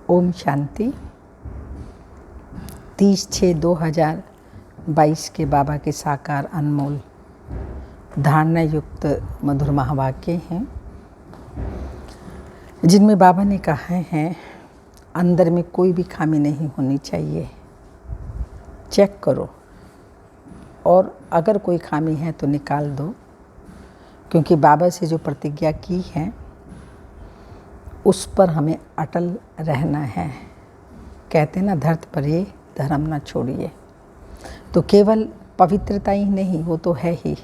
ओम शांति। 30/6/2022 के बाबा के साकार अनमोल धारणा युक्त मधुर महावाक्य हैं, जिनमें बाबा ने कहा है अंदर में कोई भी खामी नहीं होनी चाहिए। चेक करो और अगर कोई खामी है तो निकाल दो, क्योंकि बाबा से जो प्रतिज्ञा की है उस पर हमें अटल रहना है। कहते ना, धरती पर ये धर्म ना छोड़िए। तो केवल पवित्रता ही नहीं, वो तो है ही,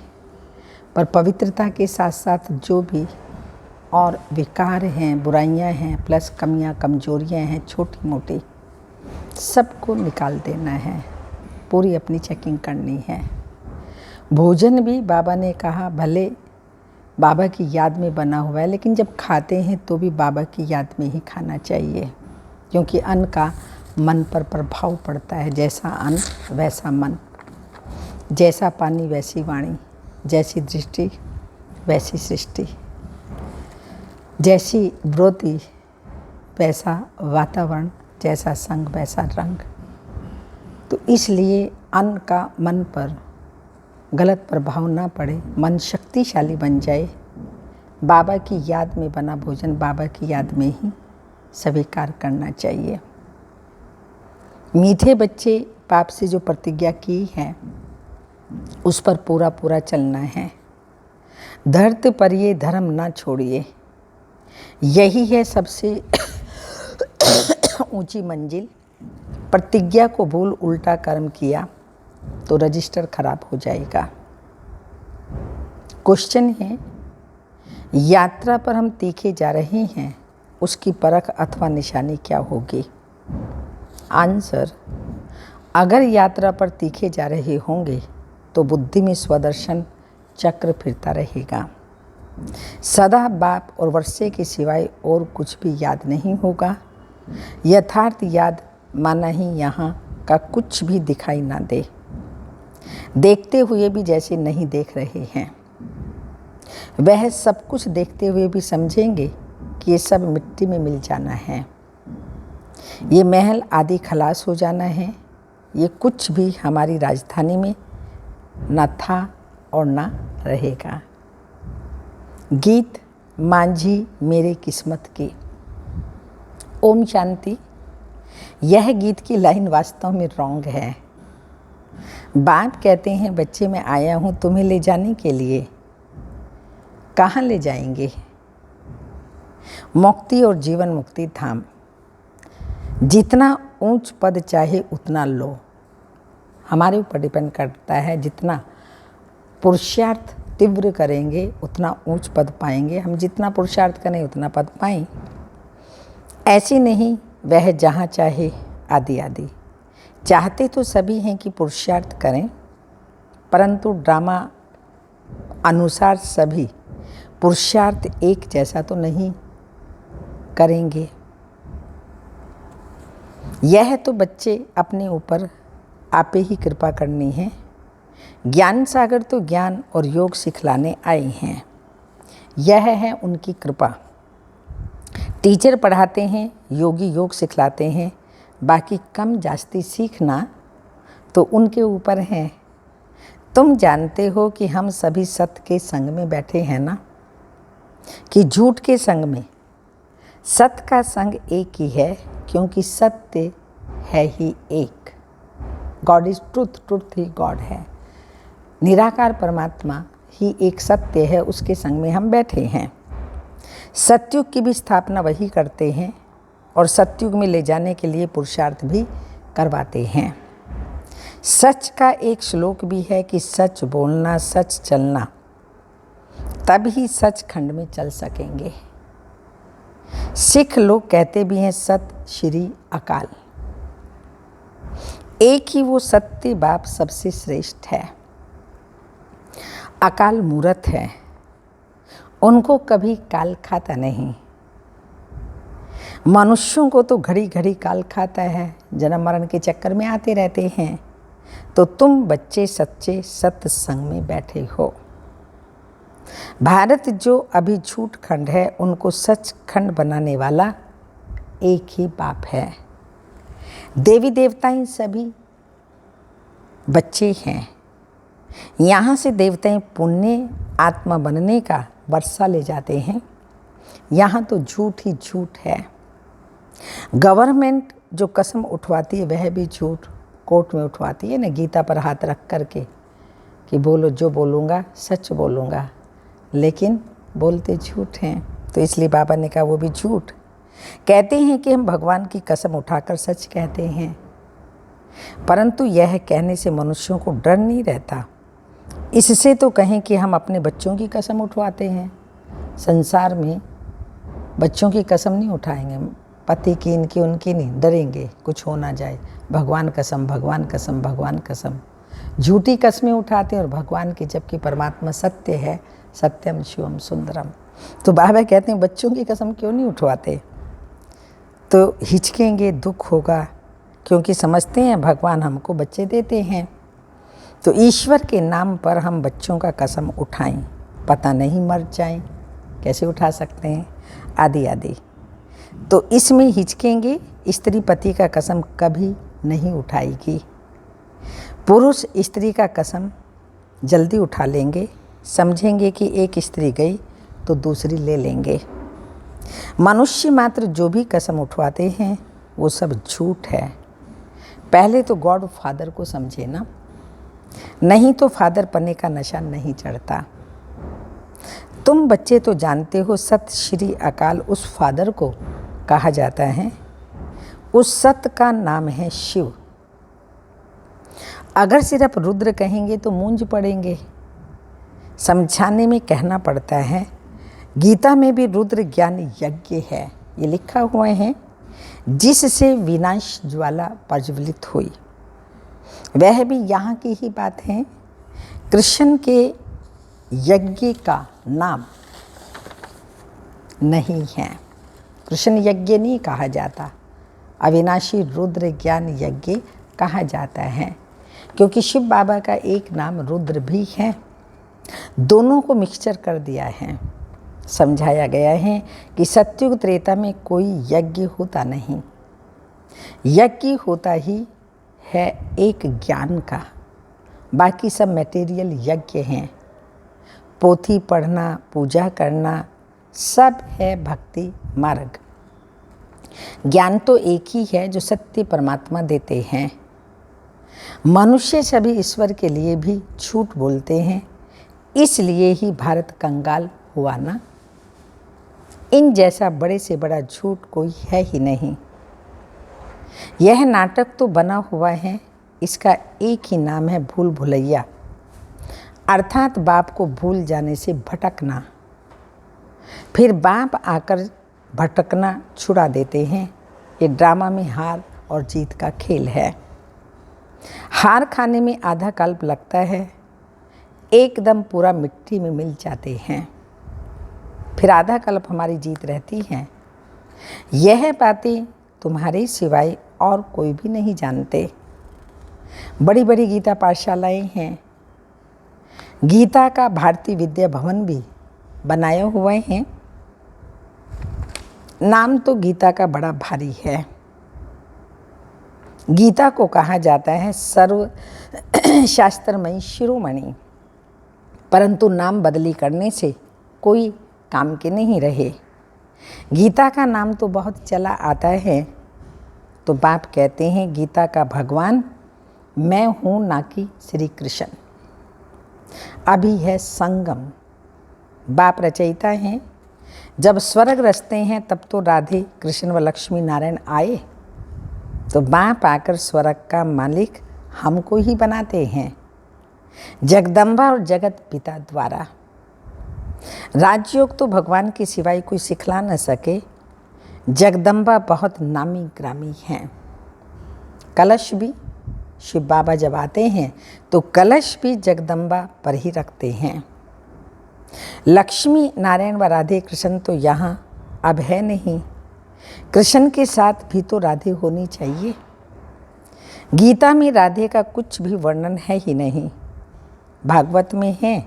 पर पवित्रता के साथ साथ जो भी और विकार हैं, बुराइयां हैं, प्लस कमियां कमजोरियां हैं छोटी मोटी, सबको निकाल देना है। पूरी अपनी चेकिंग करनी है। भोजन भी बाबा ने कहा भले बाबा की याद में बना हुआ है, लेकिन जब खाते हैं तो भी बाबा की याद में ही खाना चाहिए, क्योंकि अन्न का मन पर प्रभाव पड़ता है। जैसा अन्न वैसा मन, जैसा पानी वैसी वाणी, जैसी दृष्टि वैसी सृष्टि, जैसी वृत्ति वैसा वातावरण, जैसा संग वैसा रंग। तो इसलिए अन्न का मन पर गलत प्रभाव ना पड़े, मन शक्तिशाली बन जाए। बाबा की याद में बना भोजन बाबा की याद में ही स्वीकार करना चाहिए। मीठे बच्चे बाप से जो प्रतिज्ञा की है उस पर पूरा पूरा चलना है। धरती पर ये धर्म ना छोड़िए, यही है सबसे ऊंची मंजिल। प्रतिज्ञा को भूल उल्टा कर्म किया तो रजिस्टर खराब हो जाएगा। क्वेश्चन है, यात्रा पर हम तीखे जा रहे हैं, उसकी परख अथवा निशानी क्या होगी? आंसर, अगर यात्रा पर तीखे जा रहे होंगे तो बुद्धि में स्वदर्शन चक्र फिरता रहेगा। सदा बाप और वर्षे के सिवाय और कुछ भी याद नहीं होगा। यथार्थ याद माना ही यहाँ का कुछ भी दिखाई ना दे, देखते हुए भी जैसे नहीं देख रहे हैं। वह सब कुछ देखते हुए भी समझेंगे कि ये सब मिट्टी में मिल जाना है, ये महल आदि खलास हो जाना है, ये कुछ भी हमारी राजधानी में न था और न रहेगा। गीत मांझी मेरे किस्मत की। ओम शांति। यह गीत की लाइन वास्तव में रॉन्ग है। बाप कहते हैं, बच्चे मैं आया हूँ तुम्हें ले जाने के लिए। कहाँ ले जाएंगे? मुक्ति और जीवन मुक्ति धाम। जितना ऊंच पद चाहे उतना लो, हमारे ऊपर डिपेंड करता है। जितना पुरुषार्थ तीव्र करेंगे उतना ऊंच पद पाएंगे। हम जितना पुरुषार्थ करें उतना पद पाएं। ऐसी नहीं वह जहाँ चाहे आदि आदि। चाहते तो सभी हैं कि पुरुषार्थ करें, परंतु ड्रामा अनुसार सभी पुरुषार्थ एक जैसा तो नहीं करेंगे। यह तो बच्चे अपने ऊपर आपे ही कृपा करनी है। ज्ञान सागर तो ज्ञान और योग सिखलाने आए हैं, यह है उनकी कृपा। टीचर पढ़ाते हैं, योगी योग सिखलाते हैं, बाकी कम जास्ती सीखना तो उनके ऊपर है। तुम जानते हो कि हम सभी सत्य के संग में बैठे हैं ना, कि झूठ के संग में? सत्य का संग एक ही है, क्योंकि सत्य है ही एक। God is truth, truth he God है। निराकार परमात्मा ही एक सत्य है, उसके संग में हम बैठे हैं। सत्युग की भी स्थापना वही करते हैं और सत्युग में ले जाने के लिए पुरुषार्थ भी करवाते हैं। सच का एक श्लोक भी है कि सच बोलना, सच चलना, तब ही सचखंड में चल सकेंगे। सिख लोग कहते भी हैं सत श्री अकाल। एक ही वो सत्य बाप सबसे श्रेष्ठ है। अकाल मूरत है, उनको कभी काल खाता नहीं। मनुष्यों को तो घड़ी घड़ी काल खाता है, जन्म मरण के चक्कर में आते रहते हैं। तो तुम बच्चे सच्चे सत्संग में बैठे हो। भारत जो अभी झूठ खंड है, उनको सच खंड बनाने वाला एक ही बाप है। देवी देवताएं सभी बच्चे हैं। यहाँ से देवताएं पुण्य आत्मा बनने का वर्षा ले जाते हैं। यहाँ तो झूठ ही झूठ है। गवर्नमेंट जो कसम उठवाती है वह भी झूठ कोर्ट में उठवाती है ना, गीता पर हाथ रख करके कि बोलो जो बोलूँगा सच बोलूँगा, लेकिन बोलते झूठ हैं। तो इसलिए बाबा ने कहा वो भी झूठ। कहते हैं कि हम भगवान की कसम उठाकर सच कहते हैं, परंतु यह कहने से मनुष्यों को डर नहीं रहता। इससे तो कहें कि हम अपने बच्चों की कसम उठवाते हैं। संसार में बच्चों की कसम नहीं उठाएंगे, पति की इनकी उनकी नहीं, डरेंगे कुछ हो ना जाए। भगवान कसम भगवान कसम भगवान कसम, झूठी कस्में उठाते हैं और भगवान की, जबकि परमात्मा सत्य है, सत्यम शिवम सुंदरम। तो बाबा कहते हैं बच्चों की कसम क्यों नहीं उठवाते? तो हिचकेंगे, दुख होगा, क्योंकि समझते हैं भगवान हमको बच्चे देते हैं। तो ईश्वर के नाम पर हम बच्चों का कसम उठाएं, पता नहीं मर जाएं, कैसे उठा सकते हैं, आदि आदि। तो इसमें हिचकेंगे। स्त्री पति का कसम कभी नहीं उठाएगी। पुरुष स्त्री का कसम जल्दी उठा लेंगे, समझेंगे कि एक स्त्री गई तो दूसरी ले लेंगे। मनुष्य मात्र जो भी कसम उठवाते हैं वो सब झूठ है। पहले तो गॉड फादर को समझे ना, नहीं तो फादर बनने का नशा नहीं चढ़ता। तुम बच्चे तो जानते हो सत श्री अकाल उस फादर को कहा जाता है। उस सत का नाम है शिव। अगर सिर्फ रुद्र कहेंगे तो मूंज पड़ेंगे। समझाने में कहना पड़ता है। गीता में भी रुद्र ज्ञान यज्ञ है, ये लिखा हुआ है, जिससे विनाश ज्वाला प्रज्वलित हुई। वह भी यहाँ की ही बात है। कृष्ण के यज्ञ का नाम नहीं है, कृष्ण यज्ञ नहीं कहा जाता, अविनाशी रुद्र ज्ञान यज्ञ कहा जाता है, क्योंकि शिव बाबा का एक नाम रुद्र भी है। दोनों को मिक्सचर कर दिया है। समझाया गया है कि सत्युग त्रेता में कोई यज्ञ होता नहीं, यज्ञ होता ही है एक ज्ञान का, बाकी सब मटेरियल यज्ञ हैं। पोथी पढ़ना, पूजा करना सब है भक्ति मार्ग। ज्ञान तो एक ही है जो सत्य परमात्मा देते हैं। मनुष्य सभी ईश्वर के लिए भी झूठ बोलते हैं, इसलिए ही भारत कंगाल हुआ ना। इन जैसा बड़े से बड़ा झूठ कोई है ही नहीं। यह नाटक तो बना हुआ है, इसका एक ही नाम है भूल भुलैया, अर्थात बाप को भूल जाने से भटकना। फिर बाप आकर भटकना छुड़ा देते हैं। ये ड्रामा में हार और जीत का खेल है। हार खाने में आधा कल्प लगता है, एकदम पूरा मिट्टी में मिल जाते हैं। फिर आधा कल्प हमारी जीत रहती है। यह बातें तुम्हारे सिवाय और कोई भी नहीं जानते। बड़ी बड़ी गीता पाठशालाएं हैं। गीता का भारतीय विद्या भवन भी बनाए हुए हैं। नाम तो गीता का बड़ा भारी है। गीता को कहा जाता है सर्व शास्त्रमयी शिरोमणि, परंतु नाम बदली करने से कोई काम के नहीं रहे। गीता का नाम तो बहुत चला आता है, तो बाप कहते हैं गीता का भगवान मैं हूँ, ना कि श्री कृष्ण। अभी है संगम। बाप रचयिता हैं। जब स्वर्ग रचते हैं तब तो राधे कृष्ण व लक्ष्मी नारायण आए, तो बाप आकर स्वर्ग का मालिक हमको ही बनाते हैं, जगदम्बा और जगत पिता द्वारा। राजयोग तो भगवान के सिवाय कोई सिखला न सके। जगदम्बा बहुत नामी ग्रामी हैं। कलश भी शिव बाबा जब आते हैं तो कलश भी जगदम्बा पर ही रखते हैं। लक्ष्मी नारायण व राधे कृष्ण तो यहाँ अब है नहीं। कृष्ण के साथ भी तो राधे होनी चाहिए। गीता में राधे का कुछ भी वर्णन है ही नहीं। भागवत में है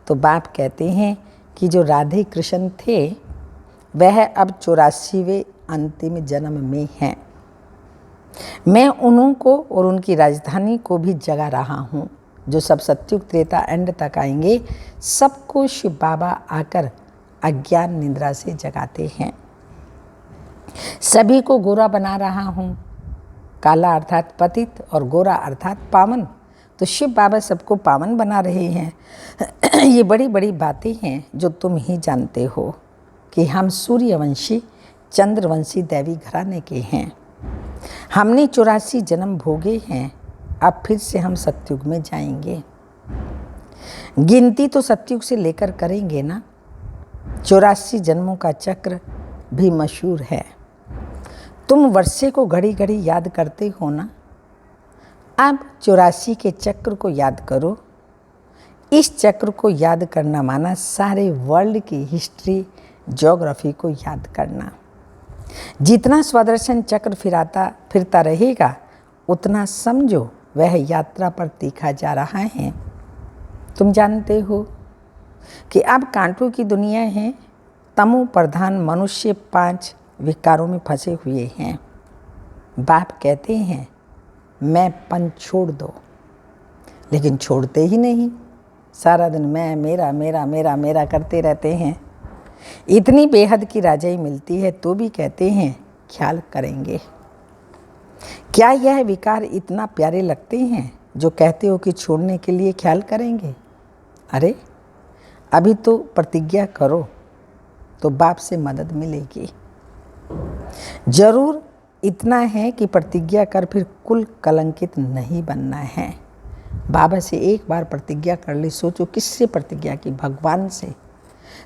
तो बाप कहते हैं कि जो राधे कृष्ण थे वह अब 84वें अंतिम जन्म में हैं। मैं उन्हों को और उनकी राजधानी को भी जगा रहा हूँ, जो सब सत्युग त्रेता एंड तक आएंगे। सबको शिव बाबा आकर अज्ञान निद्रा से जगाते हैं। सभी को गोरा बना रहा हूँ। काला अर्थात पतित और गोरा अर्थात पावन, तो शिव बाबा सबको पावन बना रहे हैं। ये बड़ी बड़ी बातें हैं जो तुम ही जानते हो कि हम सूर्यवंशी चंद्रवंशी दैवी घराने के हैं। हमने 84 जन्म भोगे हैं, अब फिर से हम सतयुग में जाएंगे। गिनती तो सतयुग से लेकर करेंगे ना। 84 जन्मों का चक्र भी मशहूर है। तुम वर्षे को घड़ी घड़ी याद करते हो ना। अब 84 के चक्र को याद करो। इस चक्र को याद करना माना सारे वर्ल्ड की हिस्ट्री ज्योग्राफी को याद करना। जितना स्वदर्शन चक्र फिरता रहेगा उतना समझो वह यात्रा पर तीखा जा रहा है। तुम जानते हो कि अब कांटों की दुनिया है। तमो प्रधान मनुष्य 5 विकारों में फंसे हुए हैं। बाप कहते हैं मैं पन छोड़ दो, लेकिन छोड़ते ही नहीं। सारा दिन मैं मेरा मेरा मेरा मेरा करते रहते हैं। इतनी बेहद की राजाई मिलती है तो भी कहते हैं ख्याल करेंगे। क्या यह विकार इतना प्यारे लगते हैं जो कहते हो कि छोड़ने के लिए ख्याल करेंगे? अरे अभी तो प्रतिज्ञा करो तो बाप से मदद मिलेगी। जरूर इतना है कि प्रतिज्ञा कर फिर कुल कलंकित नहीं बनना है। बाबा से एक बार प्रतिज्ञा कर ली। सोचो किससे प्रतिज्ञा की? भगवान से।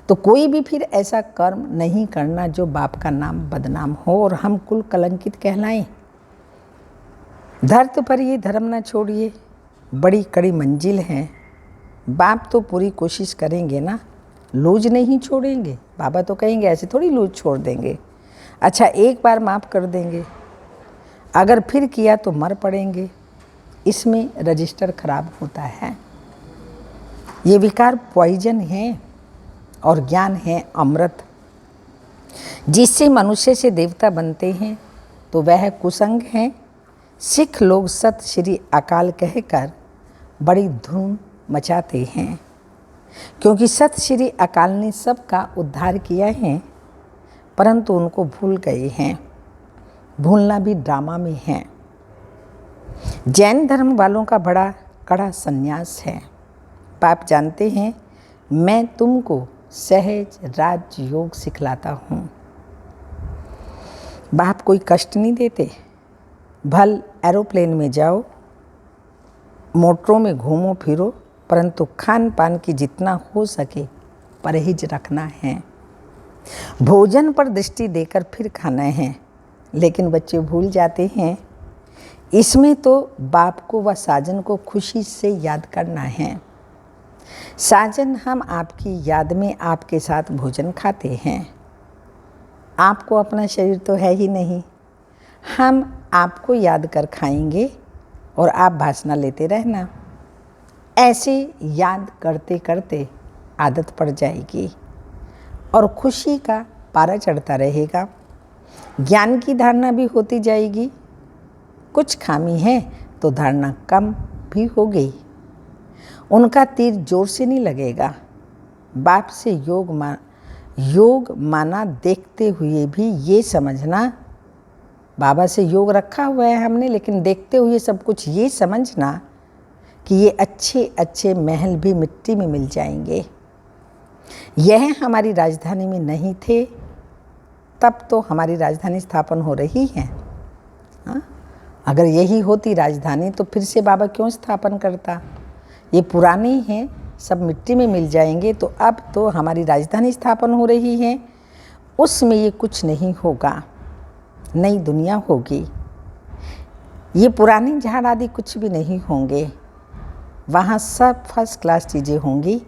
तो कोई भी फिर ऐसा कर्म नहीं करना जो बाप का नाम बदनाम हो और हम कुल कलंकित कहलाएं। धरती पर ये धर्म न छोड़िए, बड़ी कड़ी मंजिल है। बाप तो पूरी कोशिश करेंगे ना, लूज नहीं छोड़ेंगे। बाबा तो कहेंगे ऐसे थोड़ी लूज छोड़ देंगे। अच्छा एक बार माफ़ कर देंगे, अगर फिर किया तो मर पड़ेंगे। इसमें रजिस्टर खराब होता है। ये विकार पॉइजन है और ज्ञान है अमृत। जिससे मनुष्य से देवता बनते हैं तो वह कुसंग है। सिख लोग सत श्री अकाल कहकर बड़ी धूम मचाते हैं, क्योंकि सत श्री अकाल ने सबका उद्धार किया है, परंतु उनको भूल गए हैं। भूलना भी ड्रामा में है। जैन धर्म वालों का बड़ा कड़ा संन्यास है। पाप जानते हैं मैं तुमको सहज राज योग सिखलाता हूँ। बाप कोई कष्ट नहीं देते। भल एरोप्लेन में जाओ, मोटरों में घूमो फिरो, परंतु खान पान की जितना हो सके परहेज रखना है। भोजन पर दृष्टि देकर फिर खाना है, लेकिन बच्चे भूल जाते हैं। इसमें तो बाप को व साजन को खुशी से याद करना है। साजन हम आपकी याद में आपके साथ भोजन खाते हैं। आपको अपना शरीर तो है ही नहीं। हम आपको याद कर खाएंगे और आप भाषण लेते रहना। ऐसे याद करते करते आदत पड़ जाएगी और खुशी का पारा चढ़ता रहेगा। ज्ञान की धारणा भी होती जाएगी। कुछ खामी है तो धारणा कम भी हो गई। उनका तीर जोर से नहीं लगेगा। बाप से योग माना देखते हुए भी ये समझना, बाबा से योग रखा हुआ है हमने, लेकिन देखते हुए सब कुछ ये समझना कि ये अच्छे अच्छे महल भी मिट्टी में मिल जाएंगे। यह हमारी राजधानी में नहीं थे, तब तो हमारी राजधानी स्थापन हो रही है। हाँ? अगर यही होती राजधानी तो फिर से बाबा क्यों स्थापन करता? ये पुरानी है, सब मिट्टी में मिल जाएंगे। तो अब तो हमारी राजधानी स्थापन हो रही है, उसमें ये कुछ नहीं होगा। नई दुनिया होगी। ये पुरानी झाड़ आदि कुछ भी नहीं होंगे। वहाँ सब फर्स्ट क्लास चीज़ें होंगी।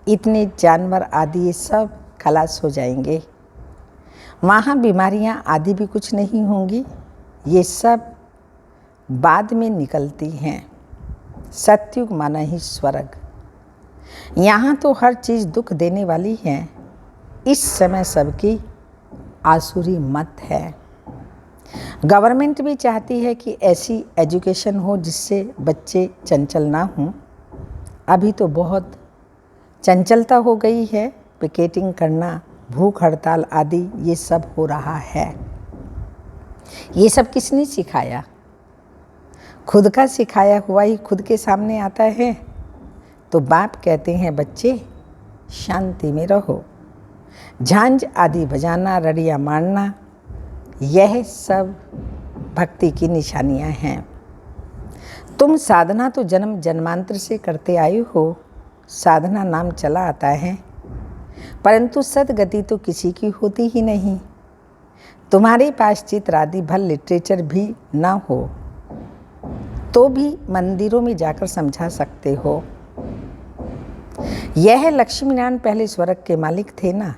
इतने जानवर आदि ये सब खलास हो जाएंगे। वहाँ बीमारियाँ आदि भी कुछ नहीं होंगी। ये सब बाद में निकलती हैं। सतयुग माना ही स्वर्ग। यहाँ तो हर चीज़ दुख देने वाली है। इस समय सबकी आसुरी मत है। गवर्नमेंट भी चाहती है कि ऐसी एजुकेशन हो जिससे बच्चे चंचल ना हों। अभी तो बहुत चंचलता हो गई है, पिकेटिंग करना, भूख हड़ताल आदि ये सब हो रहा है। ये सब किसने सिखाया? खुद का सिखाया हुआ ही खुद के सामने आता है। तो बाप कहते हैं बच्चे शांति में रहो। झांझ आदि बजाना, रड़ियाँ मारना, यह सब भक्ति की निशानियाँ हैं। तुम साधना तो जन्म जन्मांतर से करते आए हो, साधना नाम चला आता है, परंतु सदगति तो किसी की होती ही नहीं। तुम्हारे पास चित्र आदि भर लिटरेचर भी ना हो तो भी मंदिरों में जाकर समझा सकते हो। यह लक्ष्मीनारायण पहले स्वर्ग के मालिक थे ना,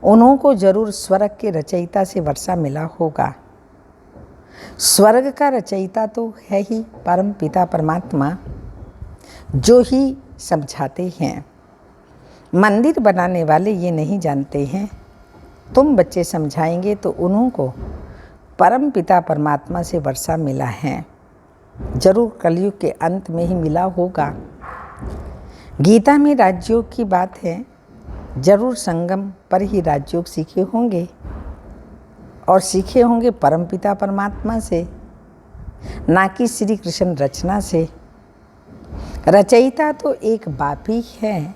उन्हों को जरूर स्वर्ग के रचयिता से वर्षा मिला होगा। स्वर्ग का रचयिता तो है ही परम पिता परमात्मा, जो ही समझाते हैं। मंदिर बनाने वाले ये नहीं जानते हैं। तुम बच्चे समझाएंगे तो उन्हों को परम पिता परमात्मा से वर्षा मिला है, जरूर कलयुग के अंत में ही मिला होगा। गीता में राजयोग की बात है, जरूर संगम पर ही राजयोग सीखे होंगे और सीखे होंगे परमपिता परमात्मा से, ना कि श्री कृष्ण रचना से। रचयिता तो एक बाप ही है,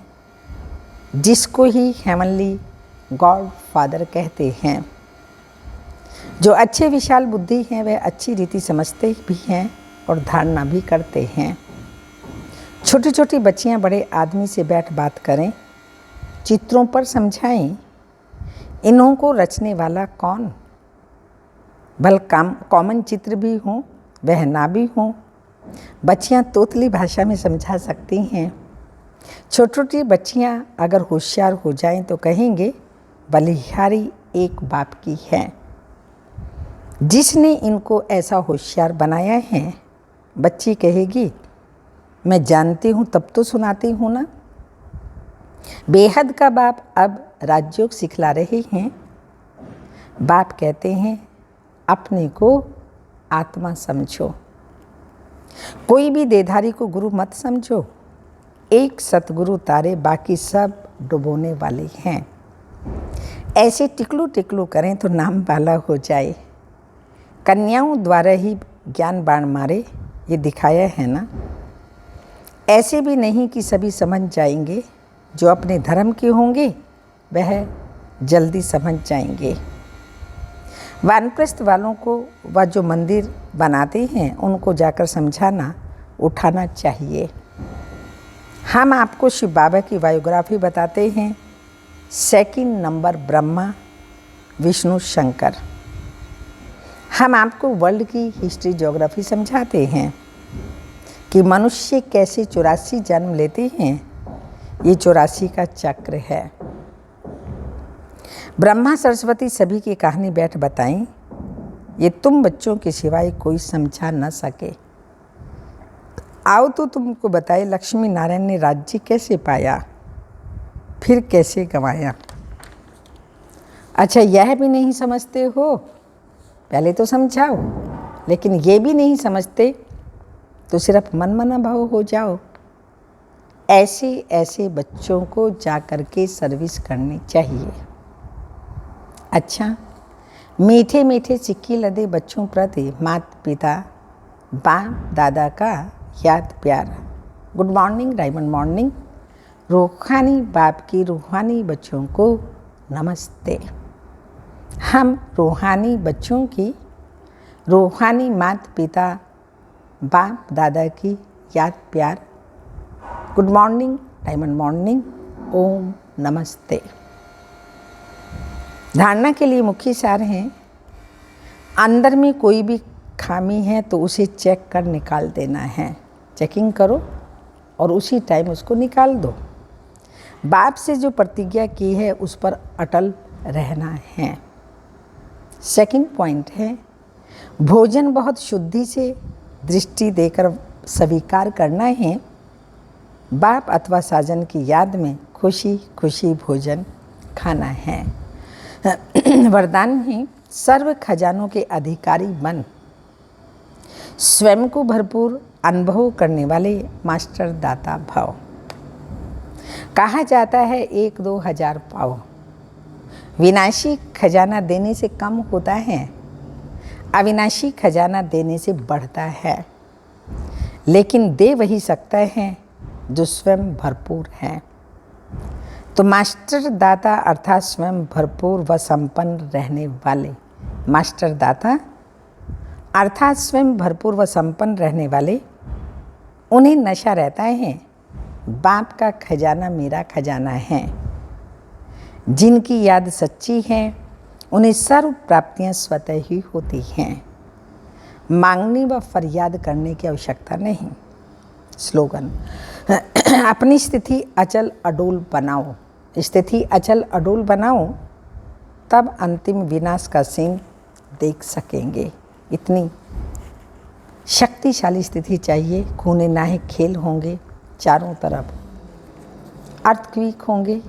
जिसको ही हेवनली गॉड फादर कहते हैं। जो अच्छे विशाल बुद्धि हैं वह अच्छी रीति समझते भी हैं और धारणा भी करते हैं। छोटी छोटी बच्चियां बड़े आदमी से बैठ बात करें, चित्रों पर समझाएं, इन्हों को रचने वाला कौन? भल कॉमन चित्र भी हों वह ना भी हों, बच्चियां तोतली भाषा में समझा सकती हैं। छोटी छोटी बच्चियां अगर होशियार हो जाएं तो कहेंगे बलिहारी एक बाप की है। जिसने इनको ऐसा होशियार बनाया है, बच्ची कहेगी मैं जानती हूँ तब तो सुनाती हूँ ना। बेहद का बाप अब राजयोग सिखला रहे हैं। बाप कहते हैं अपने को आत्मा समझो, कोई भी देधारी को गुरु मत समझो। एक सतगुरु तारे बाकी सब डुबोने वाले हैं। ऐसे टिकलू टिकलू करें तो नाम वाला हो जाए। कन्याओं द्वारा ही ज्ञान बाण मारे, ये दिखाया है ना। ऐसे भी नहीं कि सभी समझ जाएंगे, जो अपने धर्म के होंगे वह जल्दी समझ जाएंगे। वानप्रस्थ वालों को व जो मंदिर बनाते हैं उनको जाकर समझाना उठाना चाहिए। हम आपको शिव बाबा की बायोग्राफी बताते हैं। 2 नंबर ब्रह्मा विष्णु शंकर। हम आपको वर्ल्ड की हिस्ट्री ज्योग्राफी समझाते हैं कि मनुष्य कैसे 84 जन्म लेते हैं। ये 84 का चक्र है। ब्रह्मा सरस्वती सभी की कहानी बैठ बताएं, ये तुम बच्चों के सिवाय कोई समझा न सके। आओ तो तुमको बताए लक्ष्मी नारायण ने राज्य कैसे पाया, फिर कैसे गंवाया। अच्छा, यह भी नहीं समझते हो, पहले तो समझाओ। लेकिन ये भी नहीं समझते तो सिर्फ मनमना भाव हो जाओ। ऐसे ऐसे बच्चों को जा कर के सर्विस करनी चाहिए। अच्छा, मीठे मीठे सिक्की लदे बच्चों प्रति माता पिता बाप दादा का याद प्यार। Good morning, diamond morning. रूहानी बाप की रूहानी बच्चों को नमस्ते। हम रूहानी बच्चों की रूहानी माता पिता बाप दादा की याद प्यार। गुड मॉर्निंग, डायमंड मॉर्निंग, ओम नमस्ते। धारणा के लिए मुख्य सार हैं, अंदर में कोई भी खामी है तो उसे चेक कर निकाल देना है। चेकिंग करो और उसी टाइम उसको निकाल दो। बाप से जो प्रतिज्ञा की है उस पर अटल रहना है। सेकंड पॉइंट है, भोजन बहुत शुद्धि से दृष्टि देकर स्वीकार करना है। बाप अथवा साजन की याद में खुशी खुशी भोजन खाना है। वरदान में सर्व खजानों के अधिकारी बन स्वयं को भरपूर अनुभव करने वाले मास्टर दाता भव। कहा जाता है 1-2 हजार पाओ, विनाशी खजाना देने से कम होता है, अविनाशी खजाना देने से बढ़ता है। लेकिन दे वही सकता है जो स्वयं भरपूर है। तो मास्टर दाता अर्थात स्वयं भरपूर व संपन्न रहने वाले, मास्टर दाता अर्थात स्वयं भरपूर व संपन्न रहने वाले, उन्हें नशा रहता है बाप का खजाना मेरा खजाना है। जिनकी याद सच्ची है उन्हें सर्व प्राप्तियां स्वतः ही होती हैं। मांगने व फरियाद करने की आवश्यकता नहीं। स्लोगन, अपनी स्थिति अचल अडोल बनाओ, स्थिति अचल अडोल बनाओ, तब अंतिम विनाश का सीन देख सकेंगे। इतनी शक्तिशाली स्थिति चाहिए। खूने नाहे खेल होंगे, चारों तरफ अर्थक्वेक होंगे,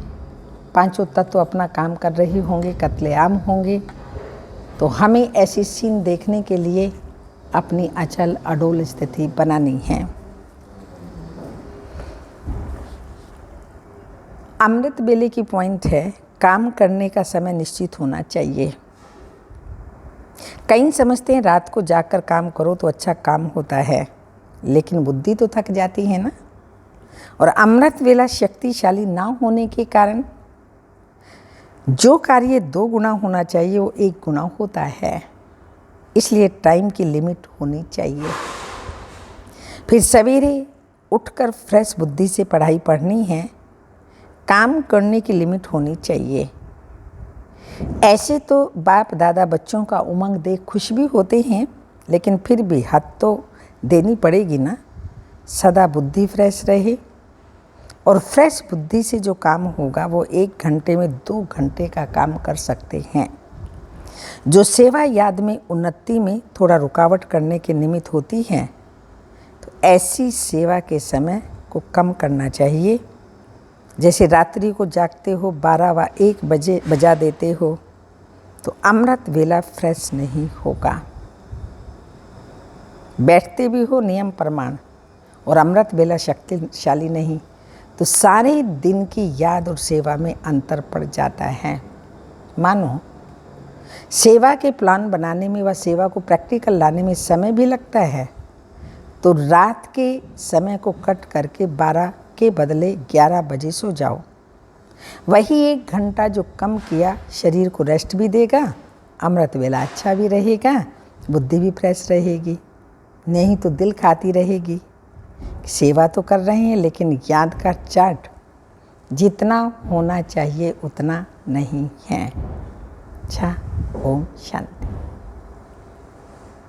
पांचों तत्व अपना काम कर रहे होंगे, कत्लेआम होंगे। तो हमें ऐसी सीन देखने के लिए अपनी अचल अडोल स्थिति बनानी है। अमृत बेले की पॉइंट है, काम करने का समय निश्चित होना चाहिए। कई समझते हैं रात को जागकर काम करो तो अच्छा काम होता है, लेकिन बुद्धि तो थक जाती है ना। और अमृत वेला शक्तिशाली ना होने के कारण जो कार्य 2 गुना होना चाहिए वो 1 गुना होता है। इसलिए टाइम की लिमिट होनी चाहिए। फिर सवेरे उठकर फ्रेश बुद्धि से पढ़ाई पढ़नी है। काम करने की लिमिट होनी चाहिए। ऐसे तो बाप दादा बच्चों का उमंग देख खुश भी होते हैं, लेकिन फिर भी हद तो देनी पड़ेगी ना। सदा बुद्धि फ्रेश रहे, और फ्रेश बुद्धि से जो काम होगा वो 1 घंटे में 2 घंटे का काम कर सकते हैं। जो सेवा याद में उन्नति में थोड़ा रुकावट करने के निमित्त होती है, तो ऐसी सेवा के समय को कम करना चाहिए। जैसे रात्रि को जागते हो 12 व 1 बजे बजा देते हो, तो अमृत वेला फ्रेश नहीं होगा। बैठते भी हो नियम प्रमाण और अमृत वेला शक्तिशाली नहीं, तो सारे दिन की याद और सेवा में अंतर पड़ जाता है। मानो सेवा के प्लान बनाने में व सेवा को प्रैक्टिकल लाने में समय भी लगता है, तो रात के समय को कट करके 12 के बदले 11 बजे सो जाओ। वही 1 घंटा जो कम किया शरीर को रेस्ट भी देगा, अमृत वेला अच्छा भी रहेगा, बुद्धि भी फ्रेश रहेगी। नहीं तो दिल खाती रहेगी। सेवा तो कर रहे हैं, लेकिन याद का चार्ट जितना होना चाहिए उतना नहीं है। अच्छा, ओम शांति।